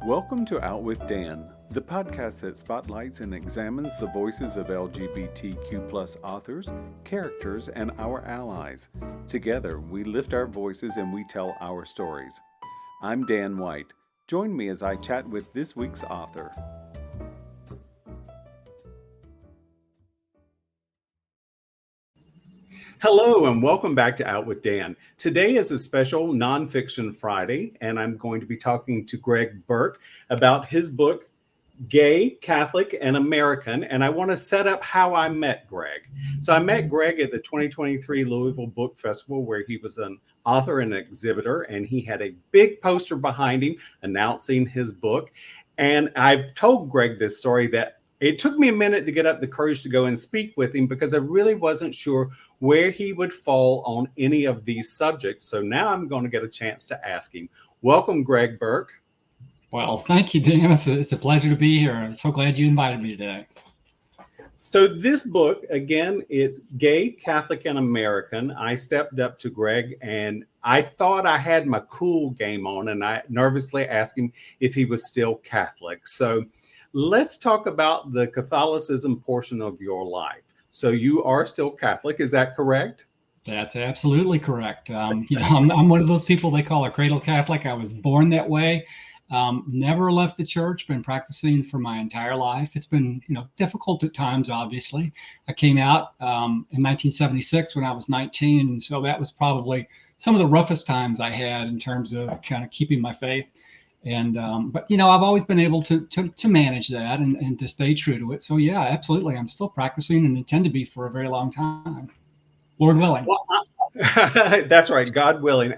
Welcome to Out with Dan, the podcast that spotlights and examines the voices of LGBTQ+ authors, characters, and our allies. Together, we lift our voices and we tell our stories. I'm Dan White. Join me as I chat with this week's author. Hello and welcome back to Out with Dan. Today is a special Nonfiction Friday, and I'm going to be talking to Greg Bourke about his book, Gay, Catholic, and American, and I want to set up how I met Greg. So I met Greg at the 2023 Louisville Book Festival, where he was an author and exhibitor, and he had a big poster behind him announcing his book. And I've told Greg this story that it took me a minute to get up the courage to go and speak with him because I really wasn't sure where he would fall on any of these subjects. So now I'm going to get a chance to ask him. Welcome, Greg Bourke. Well, thank you, Dan. It's a pleasure to be here. I'm so glad you invited me today. So this book, again, it's Gay, Catholic, and American. I stepped up to Greg and I thought I had my cool game on, and I nervously asked him if he was still Catholic. So let's talk about the Catholicism portion of your life. So you are still Catholic, is that correct? That's absolutely correct. I'm one of those people they call a cradle Catholic. I was born that way. Never left the church, been practicing for my entire life. It's been, difficult at times, obviously. I came out in 1976 when I was 19. So that was probably some of the roughest times I had in terms of kind of keeping my faith. And but I've always been able to manage that and to stay true to it. So yeah, absolutely, I'm still practicing and intend to be for a very long time, Lord willing. Well, that's right, God willing.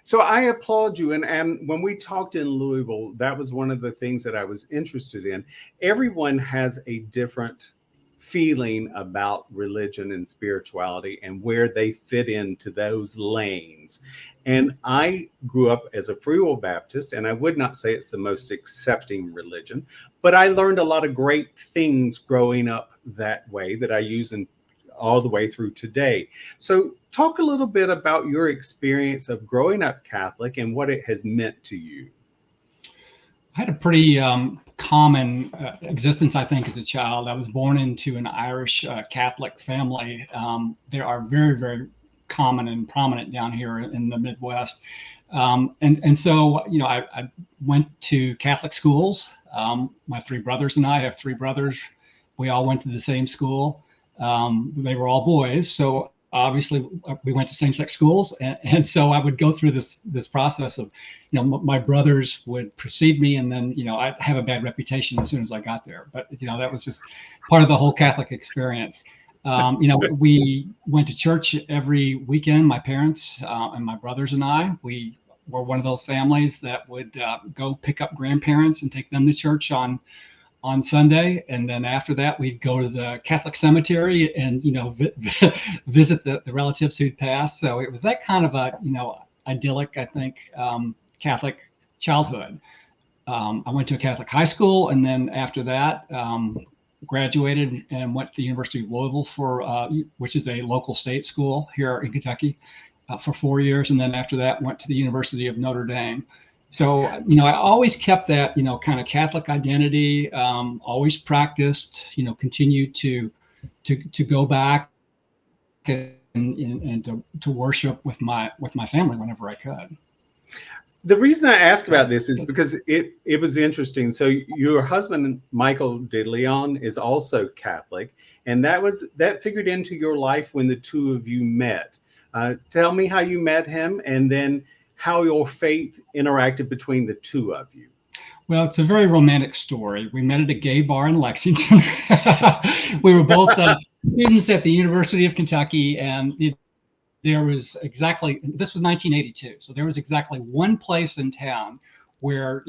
So I applaud you. And when we talked in Louisville, that was one of the things that I was interested in. Everyone has a different feeling about religion and spirituality and where they fit into those lanes. And I grew up as a Free Will Baptist, and I would not say it's the most accepting religion, but I learned a lot of great things growing up that way that I use in all the way through today. So talk a little bit about your experience of growing up Catholic and what it has meant to you. I had a pretty common existence, I think, as a child. I was born into an Irish Catholic family. They are very, very common and prominent down here in the Midwest. And so, I went to Catholic schools. My three brothers and I have three brothers. We all went to the same school. They were all boys. So obviously we went to same-sex schools. And so I would go through this process of, my brothers would precede me, and then, I'd have a bad reputation as soon as I got there. But, that was just part of the whole Catholic experience. We went to church every weekend. My parents and my brothers and I, we were one of those families that would go pick up grandparents and take them to church on Sunday. And then after that, we'd go to the Catholic cemetery and, visit the relatives who'd passed. So it was that kind of a, idyllic, I think, Catholic childhood. I went to a Catholic high school, and then after that, graduated and went to the University of Louisville which is a local state school here in Kentucky, for 4 years. And then after that, went to the University of Notre Dame. So, I always kept that, kind of Catholic identity, always practiced, continued to go back and to worship with my family whenever I could. The reason I ask about this is because it was interesting. So your husband, Michael de Leon, is also Catholic, and that figured into your life when the two of you met. Tell me how you met him, and then how your faith interacted between the two of you. Well, it's a very romantic story. We met at a gay bar in Lexington. We were both students at the University of Kentucky, and this was 1982. So there was exactly one place in town where,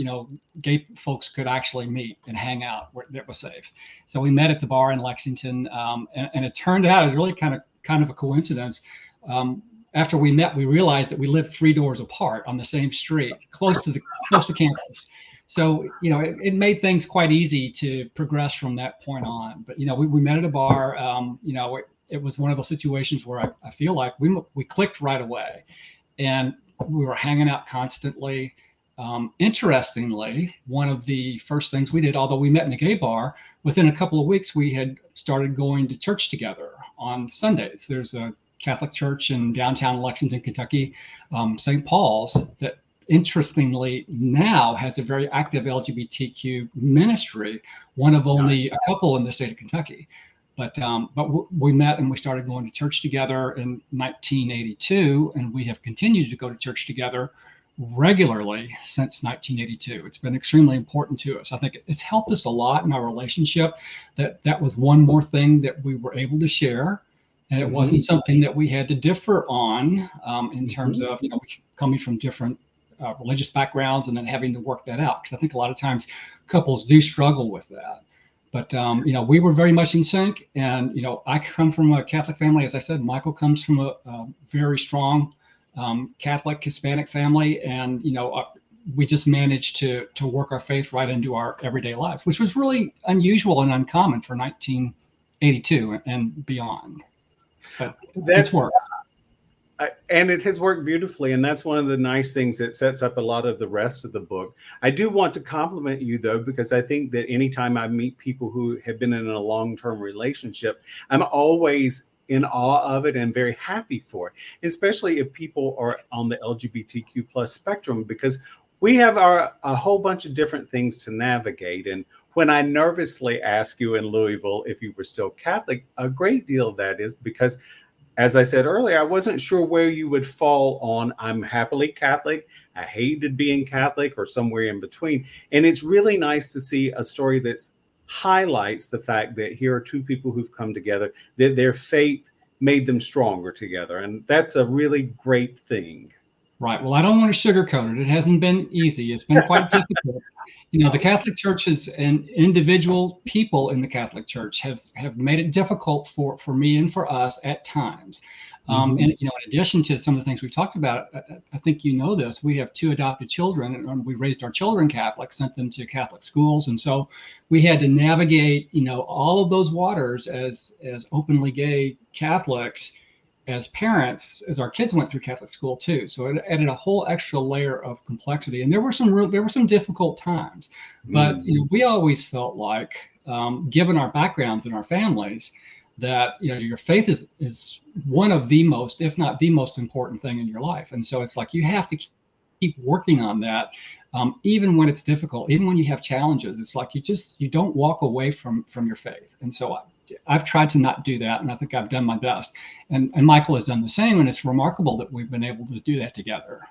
gay folks could actually meet and hang out that was safe. So we met at the bar in Lexington, and it turned out it was really kind of a coincidence. After we met, we realized that we lived 3 doors apart on the same street, close to campus. So, it made things quite easy to progress from that point on. But, we met at a bar. It was one of those situations where I feel like we clicked right away, and we were hanging out constantly. Interestingly, one of the first things we did, although we met in a gay bar, within a couple of weeks, we had started going to church together on Sundays. There's a Catholic church in downtown Lexington, Kentucky, St. Paul's, that interestingly now has a very active LGBTQ ministry, one of only a couple in the state of Kentucky. But we met and we started going to church together in 1982, and we have continued to go to church together regularly since 1982. It's been extremely important to us. I think it's helped us a lot in our relationship. That was one more thing that we were able to share, and it wasn't something that we had to differ on in terms of coming from different religious backgrounds and then having to work that out. Because I think a lot of times couples do struggle with that. But we were very much in sync, and I come from a Catholic family. As I said, Michael comes from a very strong Catholic Hispanic family, and we just managed to work our faith right into our everyday lives, which was really unusual and uncommon for 1982 and beyond. But that's worked. And it has worked beautifully, and that's one of the nice things that sets up a lot of the rest of the book. I do want to compliment you, though, because I think that anytime I meet people who have been in a long-term relationship, I'm always in awe of it and very happy for it, especially if people are on the LGBTQ plus spectrum, because we have a whole bunch of different things to navigate. And when I nervously ask you in Louisville if you were still Catholic, a great deal of that is because, as I said earlier, I wasn't sure where you would fall on I'm happily Catholic, I hated being Catholic, or somewhere in between. And it's really nice to see a story that highlights the fact that here are two people who've come together, that their faith made them stronger together. And that's a really great thing. Right. Well, I don't want to sugarcoat it. It hasn't been easy. It's been quite difficult. The Catholic churches and individual people in the Catholic Church have made it difficult for me and for us at times. And in addition to some of the things we talked about, I think this, we have 2 adopted children, and we raised our children Catholic, sent them to Catholic schools. And so we had to navigate, all of those waters as openly gay Catholics, as parents, as our kids went through Catholic school too. So it added a whole extra layer of complexity. And there were some difficult times, but we always felt like, given our backgrounds and our families, that your faith is one of the most, if not the most important thing in your life. And so it's like you have to keep working on that, even when it's difficult, even when you have challenges. It's like you don't walk away from your faith. And so I've tried to not do that, and I think I've done my best. And Michael has done the same, and it's remarkable that we've been able to do that together.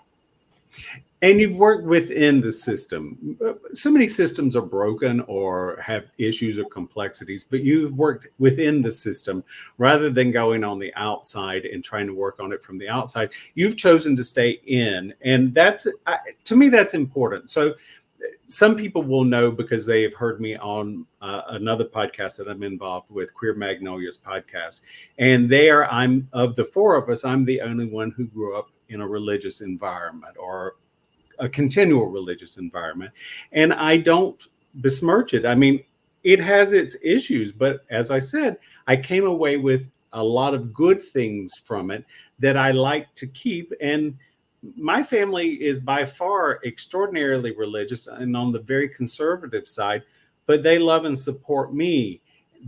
And you've worked within the system. So many systems are broken or have issues or complexities, but you've worked within the system rather than going on the outside and trying to work on it from the outside. You've chosen to stay in, and to me, that's important. So some people will know because they have heard me on another podcast that I'm involved with, Queer Magnolias podcast. And there, of the 4 of us, I'm the only one who grew up in a religious environment or a continual religious environment. And I don't besmirch it. I mean, it has its issues, but as I said, I came away with a lot of good things from it that I like to keep. And my family is by far extraordinarily religious and on the very conservative side, but they love and support me.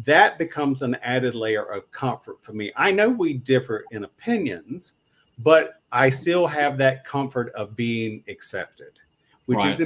That becomes an added layer of comfort for me. I know we differ in opinions, but I still have that comfort of being accepted, which is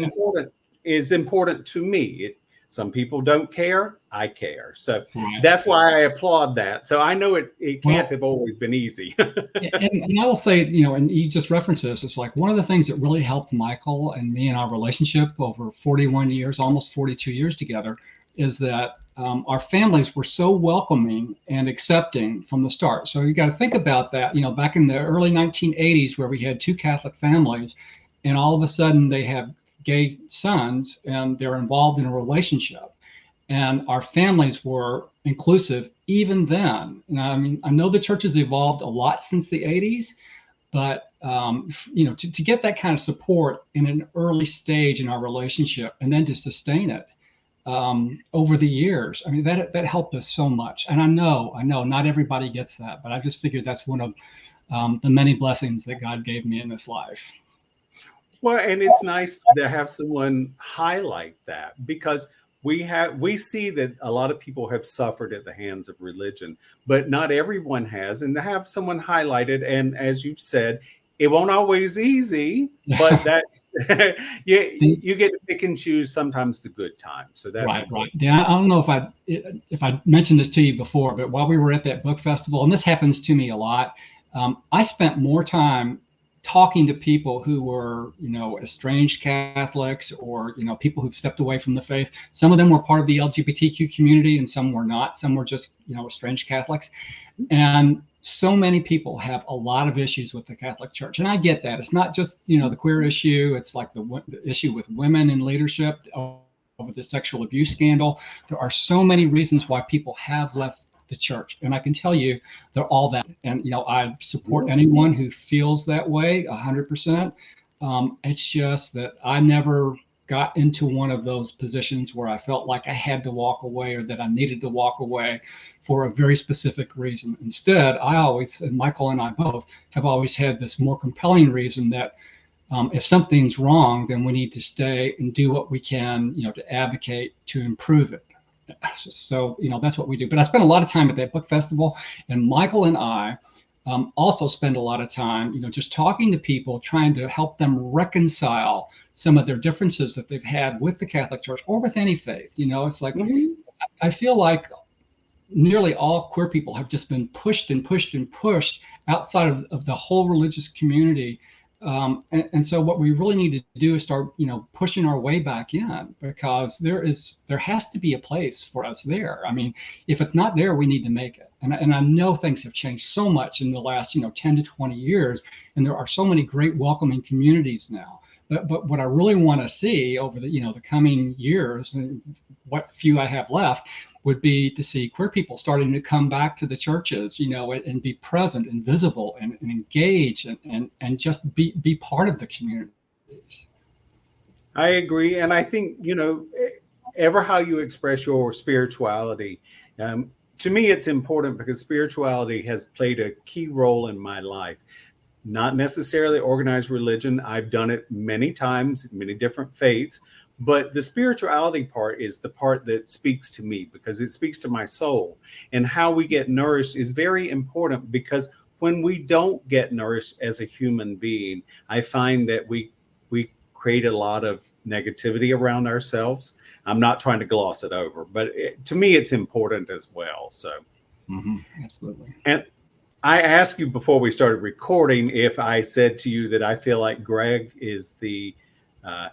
important to me. Some people don't care. I care. So that's why I applaud that. So I know it can't have always been easy. and I will say, and you just referenced this, it's like one of the things that really helped Michael and me in our relationship over 41 years, almost 42 years together, is that our families were so welcoming and accepting from the start. So you got to think about that, back in the early 1980s, where we had 2 Catholic families, and all of a sudden they have gay sons and they're involved in a relationship, and our families were inclusive even then. Now, I mean, I know the church has evolved a lot since the 80s, but to get that kind of support in an early stage in our relationship and then to sustain it over the years, I mean, that helped us so much. And I know not everybody gets that, but I just figured that's one of the many blessings that God gave me in this life. Well, and it's nice to have someone highlight that because we see that a lot of people have suffered at the hands of religion, but not everyone has. And to have someone highlight it, and as you said, it won't always easy, but that's The- you get to pick and choose sometimes the good times. So that's Right, right. important. Yeah, I don't know if I mentioned this to you before, but while we were at that book festival, and this happens to me a lot, I spent more time talking to people who were, estranged Catholics, or people who've stepped away from the faith. Some of them were part of the LGBTQ community, and some were not. Some were just, estranged Catholics, and so many people have a lot of issues with the Catholic Church, and I get that. It's not just the queer issue; it's like the issue with women in leadership over the sexual abuse scandal. There are so many reasons why people have left the church, and I can tell you they're all that. And I support anyone who feels that way 100%. It's just that I never got into one of those positions where I felt like I had to walk away or that I needed to walk away for a very specific reason. Instead, I always, and Michael and I both, have always had this more compelling reason that if something's wrong, then we need to stay and do what we can, to advocate to improve it. So, that's what we do. But I spent a lot of time at that book festival, and Michael and I also spend a lot of time, just talking to people, trying to help them reconcile some of their differences that they've had with the Catholic Church or with any faith. It's like, I feel like nearly all queer people have just been pushed and pushed and pushed outside of the whole religious community. And so what we really need to do is start, pushing our way back in, because there has to be a place for us there. I mean, if it's not there, we need to make it. And I know things have changed so much in the last, 10 to 20 years, and there are so many great welcoming communities now. But what I really want to see over the coming years, and what few I have left, would be to see queer people starting to come back to the churches, and be present and visible and engage and just be part of the communities. I agree, and I think ever how you express your spirituality. To me, it's important because spirituality has played a key role in my life. Not necessarily organized religion. I've done it many times, many different faiths, but the spirituality part is the part that speaks to me because it speaks to my soul. And how we get nourished is very important, because when we don't get nourished as a human being, I find that we create a lot of negativity around ourselves. I'm not trying to gloss it over, but to me, it's important as well. So, Absolutely. and I asked you before we started recording if I said to you that I feel like Greg is the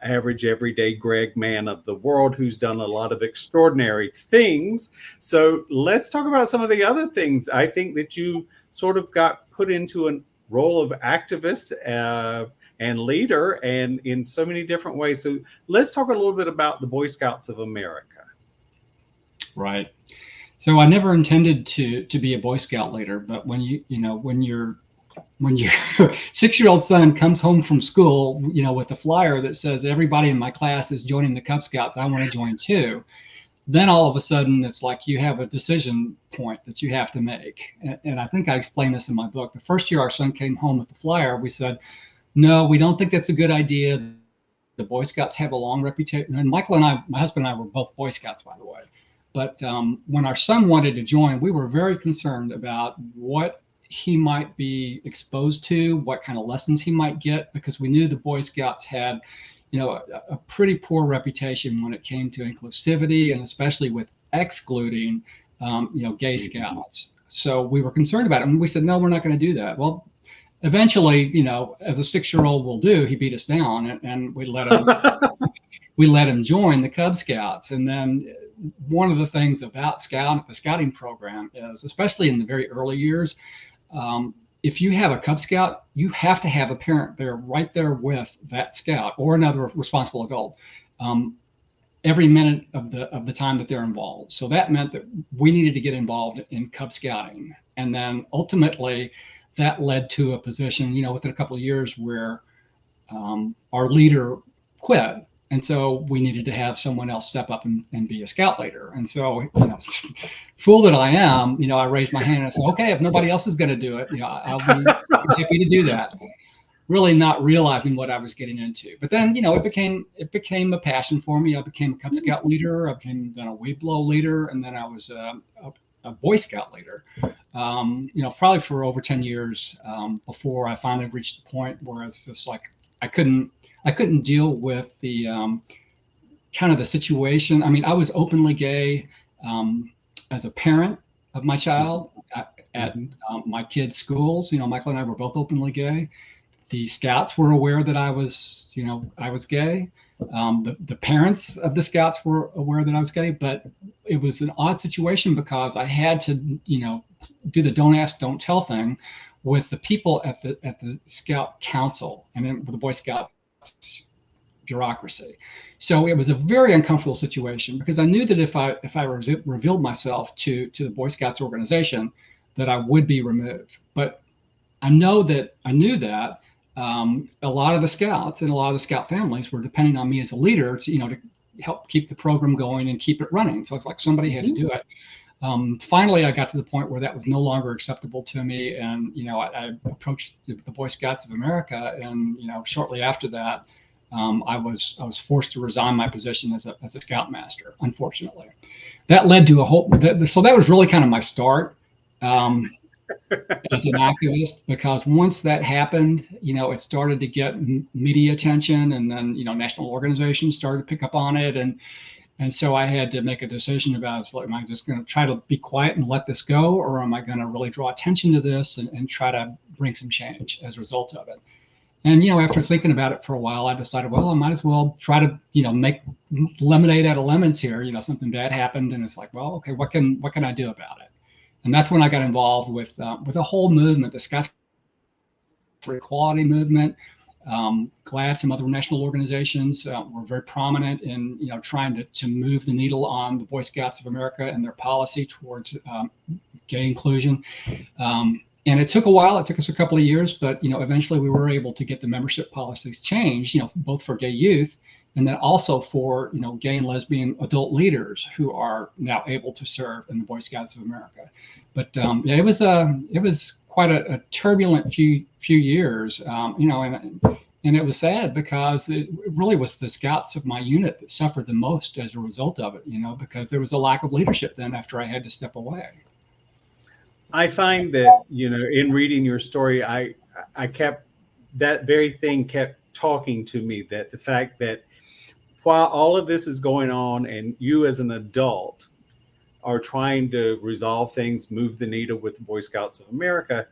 average, everyday Greg man of the world who's done a lot of extraordinary things. So let's talk about some of the other things. I think that you sort of got put into a role of activist and leader, and in so many different ways. So let's talk a little bit about the Boy Scouts of America. Right. So I never intended to be a Boy Scout leader, but when your 6-year-old son comes home from school, with a flyer that says everybody in my class is joining the Cub Scouts, I want to join too. Then all of a sudden it's like you have a decision point that you have to make. And I think I explained this in my book. The first year our son came home with the flyer, we said, no, we don't think that's a good idea. The Boy Scouts have a long reputation. And Michael and I, my husband and I, were both Boy Scouts, by the way. But when our son wanted to join, we were very concerned about what he might be exposed to, what kind of lessons he might get, because we knew the Boy Scouts had, a pretty poor reputation when it came to inclusivity, and especially with excluding, gay scouts. So we were concerned about it, and we said, no, we're not going to do that. Well, eventually, as a 6-year-old will do, he beat us down, and we let him join the Cub Scouts. And then one of the things about the scouting program is, especially in the very early years, if you have a Cub Scout, you have to have a parent there, right there with that scout or another responsible adult, every minute of the time that they're involved. So that meant that we needed to get involved in Cub Scouting, and then ultimately that led to a position, within a couple of years, where our leader quit. And so we needed to have someone else step up and be a scout leader. And so, fool that I am, I raised my hand and I said, okay, if nobody else is going to do it, I'll be happy to do that. really not realizing what I was getting into. But then, it became a passion for me. I became a Cub Scout leader. I became then a Weeblo leader, and then I was a Boy Scout leader. Probably for over 10 years before I finally reached the point where it's just like I couldn't deal with the kind of the situation. I mean, I was openly gay as a parent of my child at my kids' schools. Michael and I were both openly gay. The scouts were aware that I was gay. The parents of the scouts were aware that I was gay, but it was an odd situation because I had to, do the don't ask, don't tell thing with the people at the Scout Council and then with the Boy Scouts bureaucracy. So it was a very uncomfortable situation because I knew that if I revealed myself to the Boy Scouts organization, that I would be removed. But I knew that a lot of the scouts and a lot of the scout families were depending on me as a leader to help keep the program going and keep it running. So it's like somebody had to do it. Finally, I got to the point where that was no longer acceptable to me, and I approached the Boy Scouts of America, and shortly after that, I was forced to resign my position as a scoutmaster. Unfortunately, that led to so that was really kind of my start. As an activist, because once that happened, it started to get media attention, and then national organizations started to pick up on it, and so I had to make a decision about, am I just going to try to be quiet and let this go, or am I going to really draw attention to this and try to bring some change as a result of it? And after thinking about it for a while, I decided, well, I might as well try to make lemonade out of lemons here. Something bad happened, and it's like, well, okay, what can I do about it? And that's when I got involved with a whole movement, the Scouts for Equality movement. GLAAD, some other national organizations were very prominent in trying to move the needle on the Boy Scouts of America and their policy towards gay inclusion. And it took a while. It took us a couple of years, but eventually we were able to get the membership policies changed. Both for gay youth and then also for gay and lesbian adult leaders who are now able to serve in the Boy Scouts of America. But it was quite a turbulent few years, and it was sad because it really was the scouts of my unit that suffered the most as a result of it. Because there was a lack of leadership then after I had to step away. I find that in reading your story, I kept that very thing kept talking to me, that the fact that while all of this is going on and you as an adult are trying to resolve things, move the needle with the Boy Scouts of America,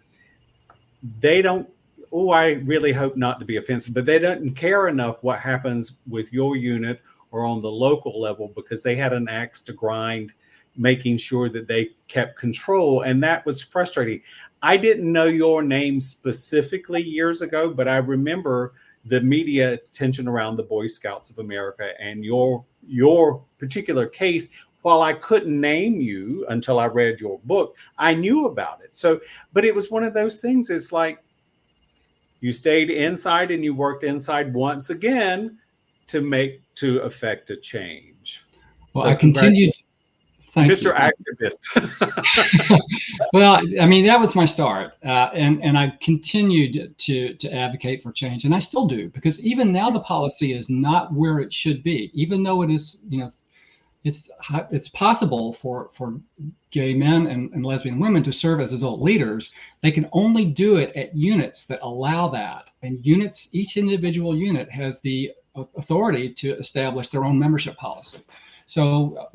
they don't, I really hope not to be offensive, but they don't care enough what happens with your unit or on the local level, because they had an axe to grind, making sure that they kept control. And that was frustrating. I didn't know your name specifically years ago, but I remember the media attention around the Boy Scouts of America and your particular case. While I couldn't name you until I read your book, I knew about it. So, but it was one of those things. It's like you stayed inside and you worked inside once again to affect a change. Well, so I continued. Thank Mr. You. Activist. Well, I mean, that was my start. And I continued to advocate for change. And I still do, because even now the policy is not where it should be, even though it is, it's possible for gay men and lesbian women to serve as adult leaders. They can only do it at units that allow that. And each individual unit has the authority to establish their own membership policy. So,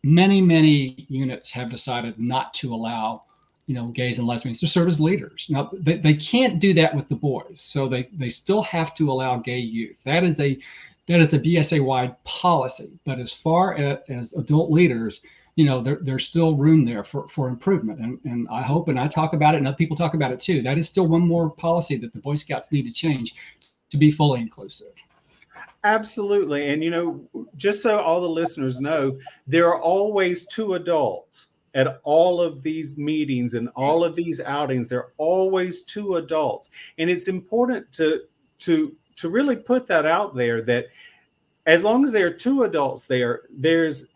many units have decided not to allow, gays and lesbians to serve as leaders. Now, they can't do that with the boys. So they still have to allow gay youth. That is a BSA-wide policy. But as far as adult leaders, there's still room there for improvement. And I hope, and I talk about it, and other people talk about it too, that is still one more policy that the Boy Scouts need to change to be fully inclusive. Absolutely. And, just so all the listeners know, there are always two adults at all of these meetings and all of these outings. There are always two adults. And it's important to really put that out there, that as long as there are two adults there, there's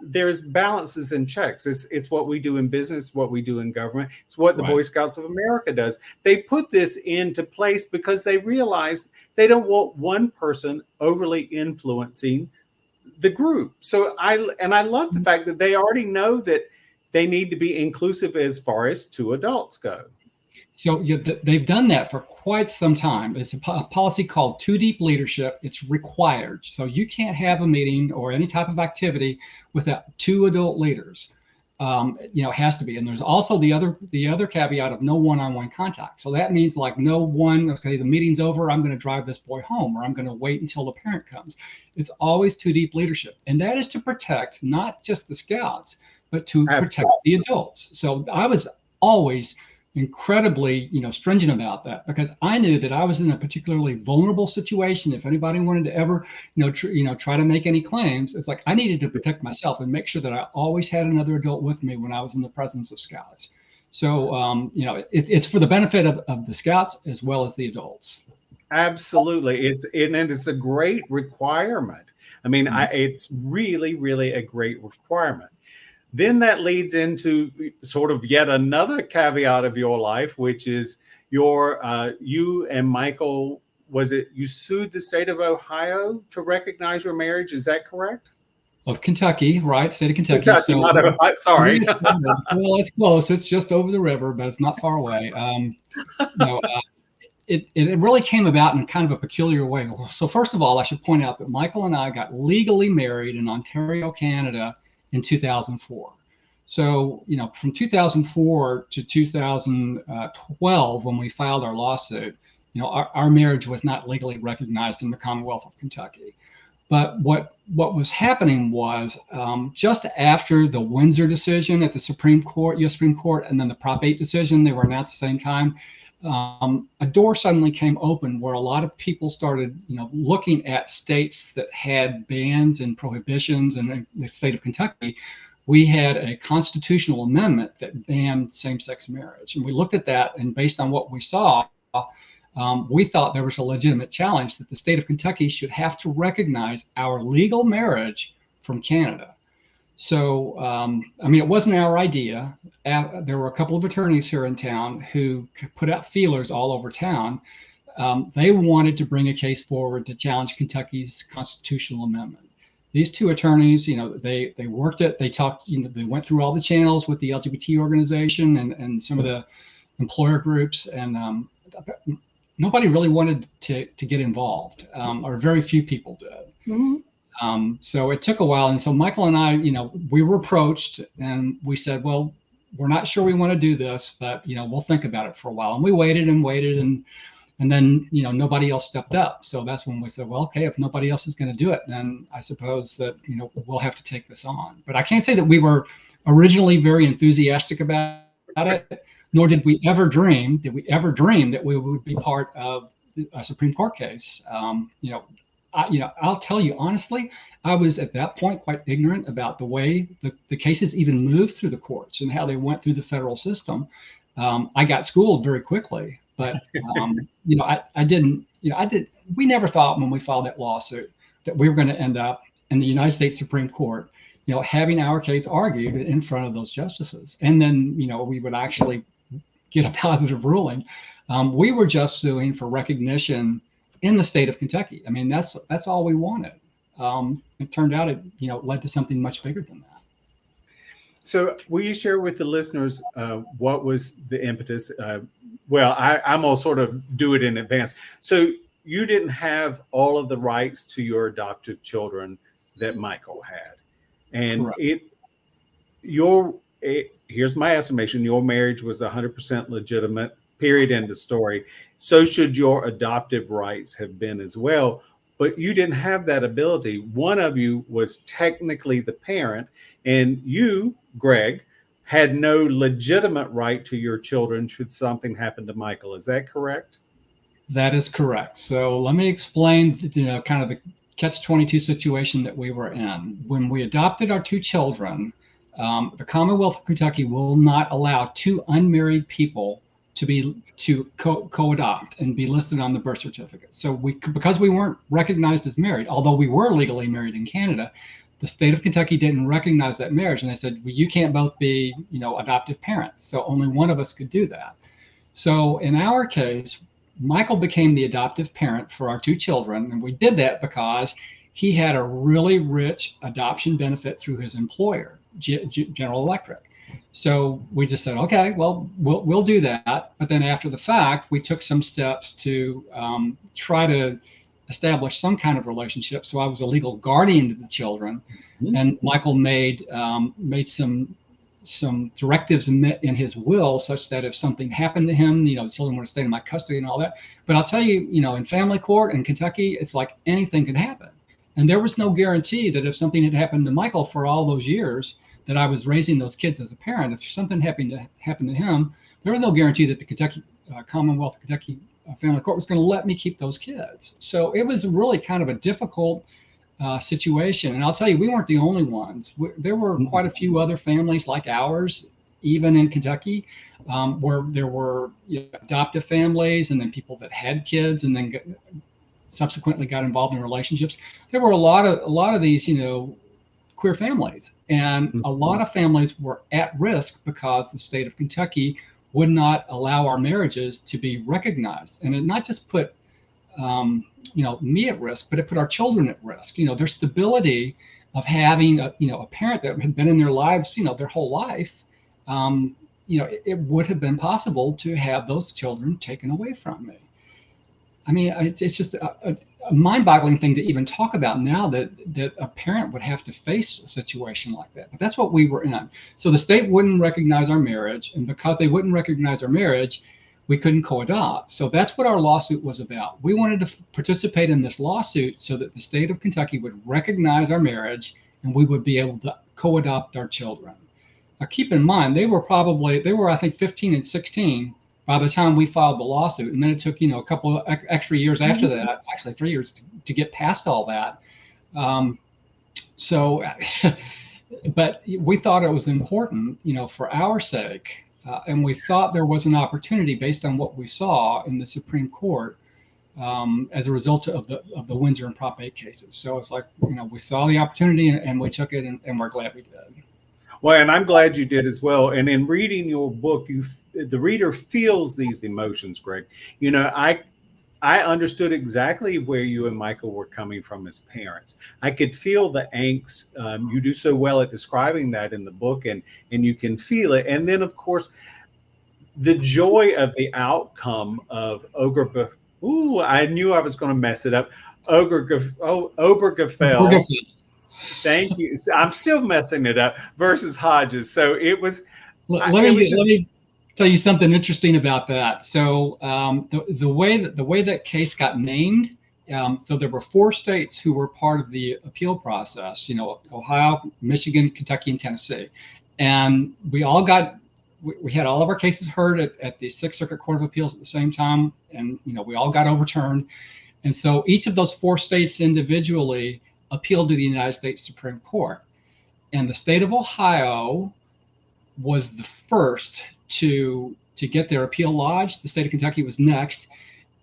balances and checks. It's what we do in business, what we do in government. It's what the Right. Boy Scouts of America does. They put this into place because they realize they don't want one person overly influencing the group. So I love the fact that they already know that they need to be inclusive as far as two adults go. So they've done that for quite some time. It's a policy called Too Deep Leadership. It's required. So you can't have a meeting or any type of activity without two adult leaders. It has to be. And there's also the other caveat of no one-on-one contact. So that means like no one, okay, the meeting's over, I'm going to drive this boy home, or I'm going to wait until the parent comes. It's always too deep leadership. And that is to protect not just the scouts, but to protect the adults. So I was always incredibly, stringent about that, because I knew that I was in a particularly vulnerable situation. If anybody wanted to ever, try to make any claims, it's like I needed to protect myself and make sure that I always had another adult with me when I was in the presence of scouts. So, it's for the benefit of the scouts as well as the adults. Absolutely. It's a great requirement. I mean, it's really, really a great requirement. Then that leads into sort of yet another caveat of your life, which is you and Michael, was it you sued the state of Ohio to recognize your marriage? Is that correct? Of Kentucky, right? State of Kentucky. Kentucky, not Ohio. Sorry. Well, it's close. It's just over the river, but it's not far away. It really came about in kind of a peculiar way. So first of all, I should point out that Michael and I got legally married in Ontario, Canada in 2004. So, from 2004 to 2012, when we filed our lawsuit, our marriage was not legally recognized in the Commonwealth of Kentucky. But what was happening was just after the Windsor decision at the Supreme Court, U.S. Supreme Court, and then the Prop 8 decision, they were announced at the same time, a door suddenly came open where a lot of people started, looking at states that had bans and prohibitions. And in the state of Kentucky, we had a constitutional amendment that banned same-sex marriage. And we looked at that, and based on what we saw, we thought there was a legitimate challenge that the state of Kentucky should have to recognize our legal marriage from Canada. So, it wasn't our idea. There were a couple of attorneys here in town who put out feelers all over town. They wanted to bring a case forward to challenge Kentucky's constitutional amendment. These two attorneys, they worked it. They talked, they went through all the channels with the LGBT organization and some of the employer groups, and nobody really wanted to get involved, or very few people did. Mm-hmm. So it took a while. And so Michael and I, we were approached and we said, well, we're not sure we want to do this, but, we'll think about it for a while. And we waited and then, nobody else stepped up. So that's when we said, well, okay, if nobody else is going to do it, then I suppose that, we'll have to take this on. But I can't say that we were originally very enthusiastic about it, nor did we ever dream that we would be part of a Supreme Court case. I'll tell you honestly, I was at that point quite ignorant about the way the cases even moved through the courts and how they went through the federal system. I got schooled very quickly, but we never thought when we filed that lawsuit that we were going to end up in the United States Supreme Court, having our case argued in front of those justices. And then, we would actually get a positive ruling. We were just suing for recognition in the state of Kentucky. I mean, that's all we wanted. It turned out it led to something much bigger than that. So will you share with the listeners what was the impetus? I'm going to sort of do it in advance. So you didn't have all of the rights to your adoptive children that Michael had. And here's my estimation, your marriage was 100% legitimate, period, end of story. So should your adoptive rights have been as well. But you didn't have that ability. One of you was technically the parent, and you, Greg, had no legitimate right to your children should something happen to Michael. Is that correct? That is correct. So let me explain, kind of the catch-22 situation that we were in. When we adopted our two children, the Commonwealth of Kentucky will not allow two unmarried people to co-adopt and be listed on the birth certificate. So because we weren't recognized as married, although we were legally married in Canada, the state of Kentucky didn't recognize that marriage, and they said, well, you can't both be, adoptive parents. So only one of us could do that. So in our case, Michael became the adoptive parent for our two children, and we did that because he had a really rich adoption benefit through his employer, General Electric. So we just said, okay, well, we'll do that. But then after the fact, we took some steps to try to establish some kind of relationship. So I was a legal guardian to the children, and Michael made some directives in his will such that if something happened to him, the children would stay in my custody and all that. But I'll tell you, in family court in Kentucky, it's like anything could happen. And there was no guarantee that if something had happened to Michael for all those years that I was raising those kids as a parent, if something happened to him, there was no guarantee that the Kentucky Commonwealth Kentucky Family Court was going to let me keep those kids. So it was really kind of a difficult situation. And I'll tell you, we weren't the only ones. There were quite a few other families like ours, even in Kentucky, where there were adoptive families and then people that had kids and then subsequently got involved in relationships. There were a lot of these, queer families, and a lot of families were at risk because the state of Kentucky would not allow our marriages to be recognized. And it not just put me at risk, but it put our children at risk. Their stability of having a parent that had been in their lives, their whole life. It would have been possible to have those children taken away from me. I mean, it's just a mind-boggling thing to even talk about now that a parent would have to face a situation like that. But that's what we were in. So the state wouldn't recognize our marriage, and because they wouldn't recognize our marriage, we couldn't co-adopt. So that's what our lawsuit was about. We wanted to participate in this lawsuit so that the state of Kentucky would recognize our marriage and we would be able to co-adopt our children. Now, keep in mind, they were I think 15 and 16 by the time we filed the lawsuit. And then it took, a couple of extra years after that, actually 3 years to get past all that. But we thought it was important, for our sake. And we thought there was an opportunity based on what we saw in the Supreme Court as a result of the Windsor and Prop 8 cases. So it's like, we saw the opportunity and we took it, and we're glad we did. Well, and I'm glad you did as well. And in reading your book, the reader feels these emotions, Greg. I understood exactly where you and Michael were coming from as parents. I could feel the angst. You do so well at describing that in the book, and you can feel it. And then, of course, the joy of the outcome of I knew I was going to mess it up. Obergefell. Thank you. I'm still messing it up. Versus Hodges. So it was. Let me tell you something interesting about that. So the way that case got named. So there were 4 states who were part of the appeal process. Ohio, Michigan, Kentucky, and Tennessee, and we had all of our cases heard at the Sixth Circuit Court of Appeals at the same time, and we all got overturned. And so each of those 4 states individually appealed to the United States Supreme Court. And the state of Ohio was the first to get their appeal lodged. The state of Kentucky was next.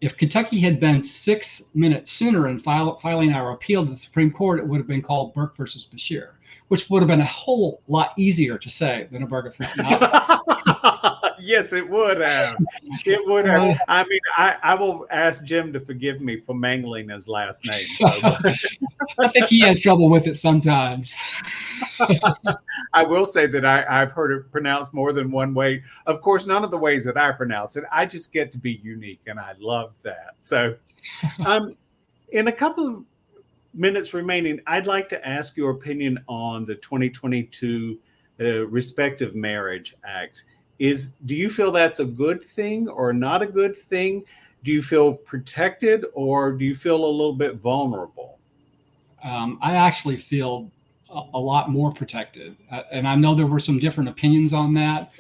If Kentucky had been 6 minutes sooner in filing our appeal to the Supreme Court, it would have been called Bourke versus Bashir, which would have been a whole lot easier to say than Obergefell. Yes, it would have. It would have. I mean, I will ask Jim to forgive me for mangling his last name. So. I think he has trouble with it sometimes. I will say that I've heard it pronounced more than one way. Of course, none of the ways that I pronounce it. I just get to be unique, and I love that. So in a couple of minutes remaining, I'd like to ask your opinion on the 2022 Respective Marriage Act. Do you feel that's a good thing or not a good thing? Do you feel protected, or do you feel a little bit vulnerable? I actually feel a lot more protected. And I know there were some different opinions on that.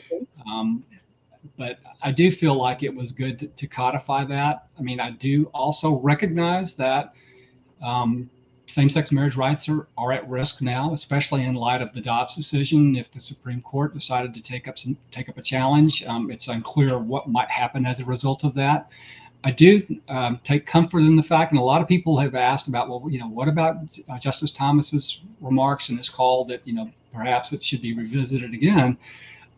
But I do feel like it was good to codify that. I mean, I do also recognize that same-sex marriage rights are at risk now, especially in light of the Dobbs decision. If the Supreme Court decided to take up a challenge, it's unclear what might happen as a result of that. I do take comfort in the fact, and a lot of people have asked about, well, what about Justice Thomas's remarks and his call that, perhaps it should be revisited again.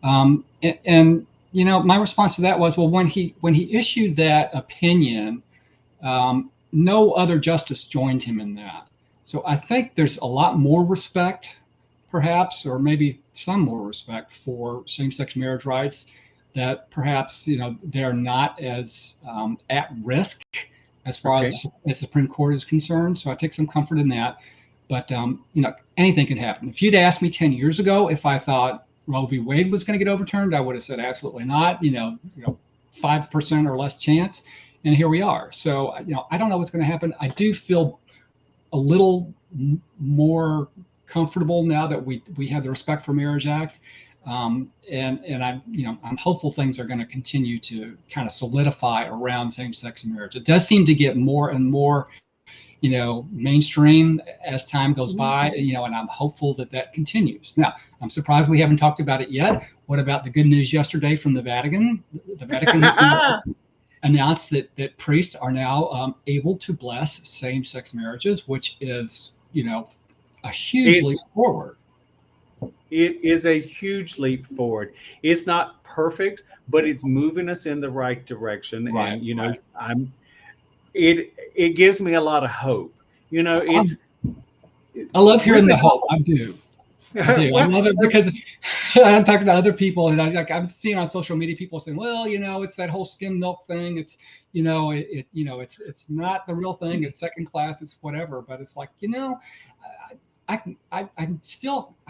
And my response to that was, well, when he issued that opinion, no other justice joined him in that. So I think there's a lot more respect, perhaps, or maybe some more respect for same-sex marriage rights, that perhaps they're not as at risk as far as the Supreme Court is concerned. So I take some comfort in that. But anything can happen. If you'd asked me 10 years ago if I thought Roe v. Wade was going to get overturned, I would have said absolutely not. 5% or less chance, and here we are. So I don't know what's going to happen. I do feel a little more comfortable now that we have the Respect for Marriage Act. And I'm hopeful things are going to continue to kind of solidify around same-sex marriage. It does seem to get more and more, mainstream as time goes by, and I'm hopeful that continues. Now, I'm surprised we haven't talked about it yet. What about the good news yesterday from the Vatican? The Vatican announced that priests are now able to bless same-sex marriages, which is, a huge leap forward. It is a huge leap forward. It's not perfect, but it's moving us in the right direction. Right, and it gives me a lot of hope. It's I love hearing the hope. I do. I love it because I'm talking to other people, and I'm seeing on social media people saying, "Well, it's that whole skim milk thing. It's, it's not the real thing. It's second class. It's whatever." But it's like, I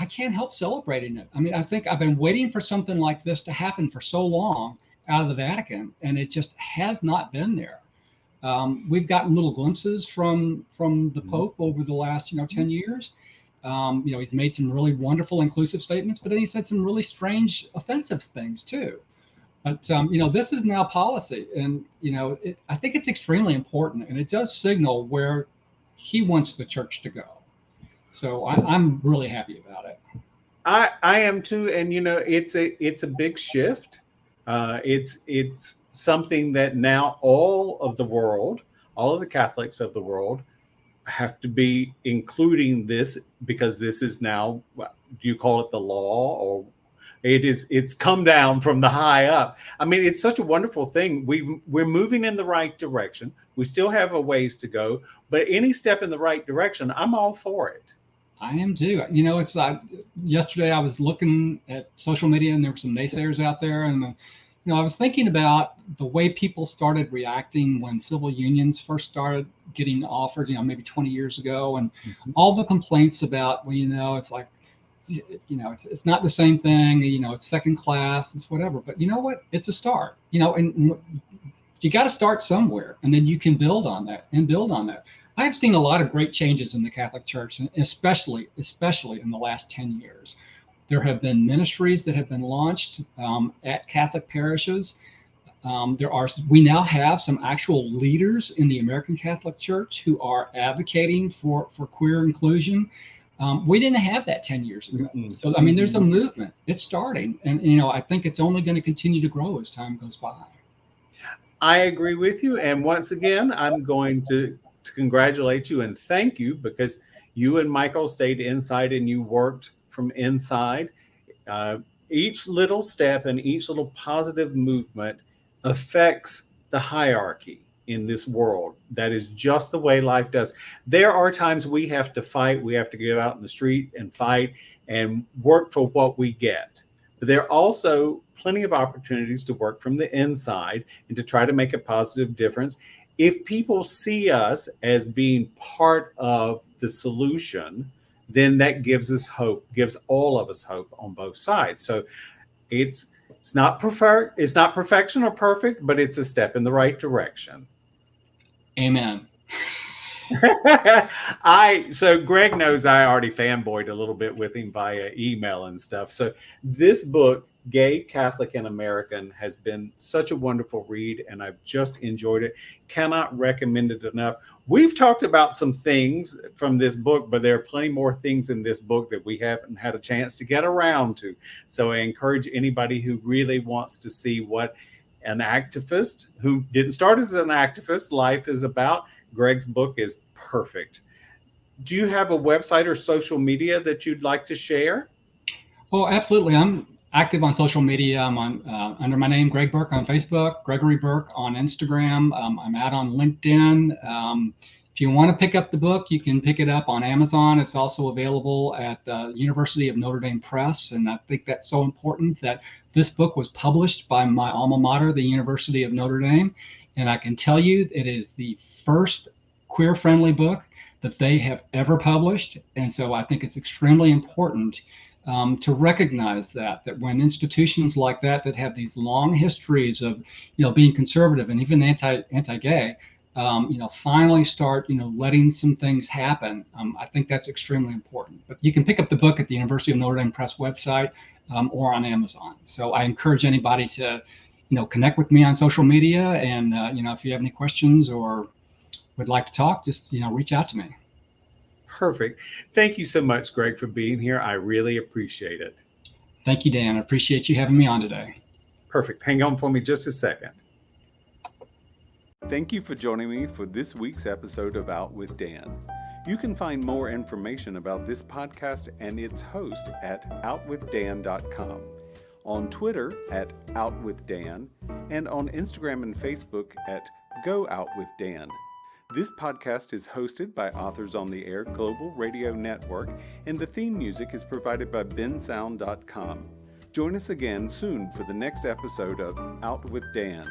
can't help celebrating it. I mean, I think I've been waiting for something like this to happen for so long out of the Vatican, and it just has not been there. We've gotten little glimpses from the Pope over the last 10 years. He's made some really wonderful inclusive statements, but then he said some really strange offensive things too. But this is now policy, and I think it's extremely important, and it does signal where he wants the church to go. So I'm really happy about it. I am too, and it's a big shift. It's something that now all of the Catholics of the world have to be including this, because this is now, do you call it the law, or it's come down from the high up. I mean, it's such a wonderful thing. We're moving in the right direction. We still have a ways to go, but any step in the right direction, I'm all for it. I am too. It's like yesterday I was looking at social media, and there were some naysayers out there, and I was thinking about the way people started reacting when civil unions first started getting offered, maybe 20 years ago, and all the complaints about, it's like, it's not the same thing, it's second class, it's whatever. But you know what? It's a start, and you got to start somewhere, and then you can build on that and build on that. I've seen a lot of great changes in the Catholic Church, and especially in the last 10 years. There have been ministries that have been launched at Catholic parishes. We now have some actual leaders in the American Catholic Church who are advocating for queer inclusion. We didn't have that 10 years ago. So, I mean, there's a movement. It's starting. And, I think it's only going to continue to grow as time goes by. I agree with you. And once again, I'm going to congratulate you and thank you, because you and Michael stayed inside and you worked from inside. Each little step and each little positive movement affects the hierarchy in this world. That is just the way life does. There are times we have to fight. We have to get out in the street and fight and work for what we get. But there are also plenty of opportunities to work from the inside and to try to make a positive difference. If people see us as being part of the solution, then that gives us hope, gives all of us hope on both sides. So it's not perfection or perfect, but it's a step in the right direction. Amen. So Greg knows I already fanboyed a little bit with him via email and stuff. So this book, Gay, Catholic, and American, has been such a wonderful read, and I've just enjoyed it. Cannot recommend it enough. We've talked about some things from this book, but there are plenty more things in this book that we haven't had a chance to get around to. So I encourage anybody who really wants to see what an activist who didn't start as an activist life is about. Greg's book is perfect. Do you have a website or social media that you'd like to share? Oh, absolutely. I'm active on social media. I'm on under my name, Greg Bourke, on Facebook, Gregory Bourke on Instagram. I'm out on LinkedIn. If you want to pick up the book, you can pick it up on Amazon. It's also available at the University of Notre Dame Press. And I think that's so important that this book was published by my alma mater, the University of Notre Dame. And I can tell you it is the first queer-friendly book that they have ever published. And so I think it's extremely important to recognize that when institutions like that have these long histories of, being conservative and even anti-gay, finally start, letting some things happen. I think that's extremely important. But you can pick up the book at the University of Notre Dame Press website or on Amazon. So I encourage anybody to, connect with me on social media. And, if you have any questions or would like to talk, just, reach out to me. Perfect. Thank you so much, Greg, for being here. I really appreciate it. Thank you, Dan. I appreciate you having me on today. Perfect. Hang on for me just a second. Thank you for joining me for this week's episode of Out with Dan. You can find more information about this podcast and its host at outwithdan.com, on Twitter at outwithdan, and on Instagram and Facebook at GoOutWithDan. This podcast is hosted by Authors on the Air Global Radio Network, and the theme music is provided by bensound.com. Join us again soon for the next episode of Out with Dan.